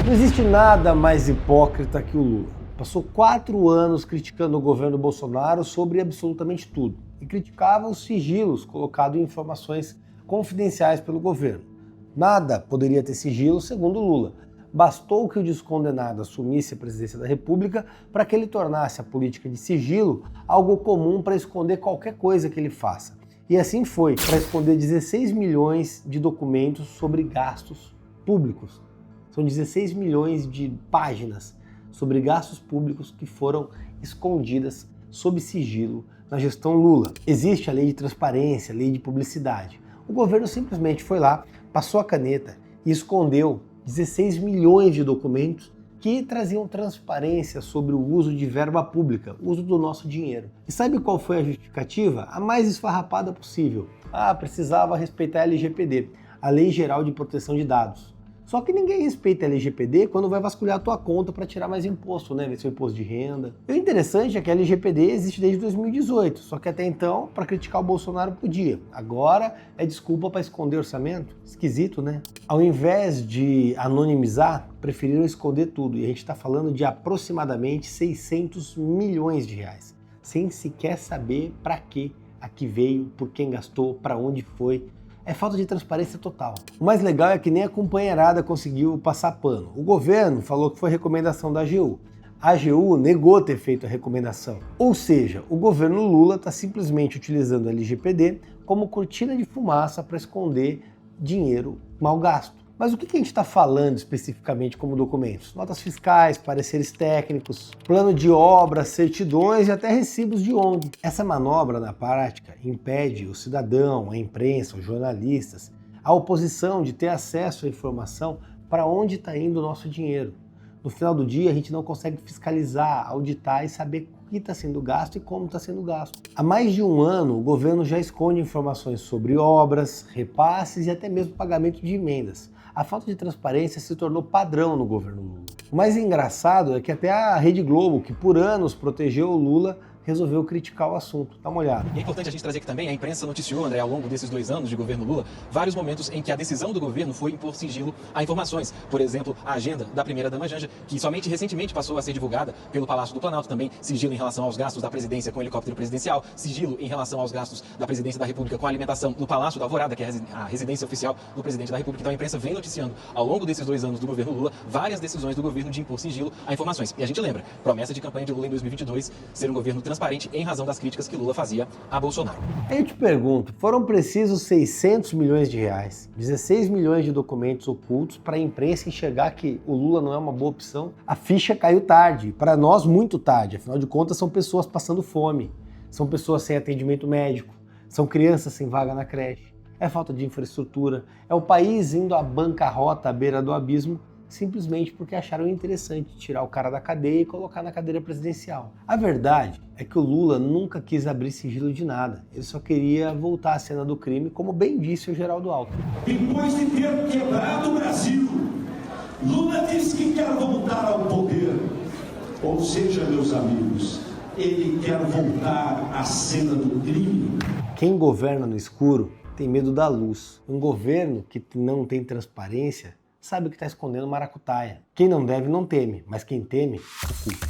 Não existe nada mais hipócrita que o Lula. Passou 4 anos criticando o governo Bolsonaro sobre absolutamente tudo e criticava os sigilos colocados em informações confidenciais pelo governo. Nada poderia ter sigilo, segundo Lula. Bastou que o descondenado assumisse a presidência da República para que ele tornasse a política de sigilo algo comum para esconder qualquer coisa que ele faça. E assim foi, para esconder 16 milhões de documentos sobre gastos públicos. São 16 milhões de páginas sobre gastos públicos que foram escondidas sob sigilo na gestão Lula. Existe a lei de transparência, a lei de publicidade. O governo simplesmente foi lá, passou a caneta e escondeu 16 milhões de documentos que traziam transparência sobre o uso de verba pública, o uso do nosso dinheiro. E sabe qual foi a justificativa? A mais esfarrapada possível. Precisava respeitar a LGPD, a Lei Geral de Proteção de Dados. Só que ninguém respeita a LGPD quando vai vasculhar a tua conta para tirar mais imposto, né? Ver seu imposto de renda. E o interessante é que a LGPD existe desde 2018, só que até então, para criticar o Bolsonaro podia. Agora é desculpa para esconder orçamento? Esquisito, né? Ao invés de anonimizar, preferiram esconder tudo. E a gente está falando de aproximadamente 600 milhões de reais, sem sequer saber para quê, a que veio, por quem gastou, para onde foi. É falta de transparência total. O mais legal é que nem a companheirada conseguiu passar pano. O governo falou que foi recomendação da AGU. A AGU negou ter feito a recomendação. Ou seja, o governo Lula está simplesmente utilizando a LGPD como cortina de fumaça para esconder dinheiro mal gasto. Mas o que a gente está falando especificamente como documentos? Notas fiscais, pareceres técnicos, plano de obra, certidões e até recibos de ONG. Essa manobra, na prática, impede o cidadão, a imprensa, os jornalistas, a oposição de ter acesso à informação para onde está indo o nosso dinheiro. No final do dia, a gente não consegue fiscalizar, auditar e saber o que está sendo gasto e como está sendo gasto. Há mais de um ano, o governo já esconde informações sobre obras, repasses e até mesmo pagamento de emendas. A falta de transparência se tornou padrão no governo Lula. O mais engraçado é que até a Rede Globo, que por anos protegeu o Lula, resolveu criticar o assunto. Dá uma olhada. E é importante a gente trazer que também a imprensa noticiou, André, ao longo desses 2 anos de governo Lula, vários momentos em que a decisão do governo foi impor sigilo a informações. Por exemplo, a agenda da primeira-dama Janja, que somente recentemente passou a ser divulgada pelo Palácio do Planalto, também sigilo em relação aos gastos da presidência com o helicóptero presidencial, sigilo em relação aos gastos da presidência da República com a alimentação no Palácio da Alvorada, que é a residência oficial do presidente da República. Então a imprensa vem noticiando, ao longo desses 2 anos do governo Lula, várias decisões do governo de impor sigilo a informações. E a gente lembra, promessa de campanha de Lula em 2022, ser um governo transparente em razão das críticas que Lula fazia a Bolsonaro. Eu te pergunto, foram precisos 600 milhões de reais, 16 milhões de documentos ocultos para a imprensa enxergar que o Lula não é uma boa opção? A ficha caiu tarde, para nós muito tarde, afinal de contas são pessoas passando fome, são pessoas sem atendimento médico, são crianças sem vaga na creche, é falta de infraestrutura, é o país indo à bancarrota à beira do abismo, simplesmente porque acharam interessante tirar o cara da cadeia e colocar na cadeira presidencial. A verdade é que o Lula nunca quis abrir sigilo de nada, ele só queria voltar à cena do crime, como bem disse o Geraldo Alckmin. Depois de ter quebrado o Brasil, Lula disse que quer voltar ao poder. Ou seja, meus amigos, ele quer voltar à cena do crime. Quem governa no escuro tem medo da luz. Um governo que não tem transparência sabe que está escondendo maracutaia. Quem não deve não teme, mas quem teme, oculta.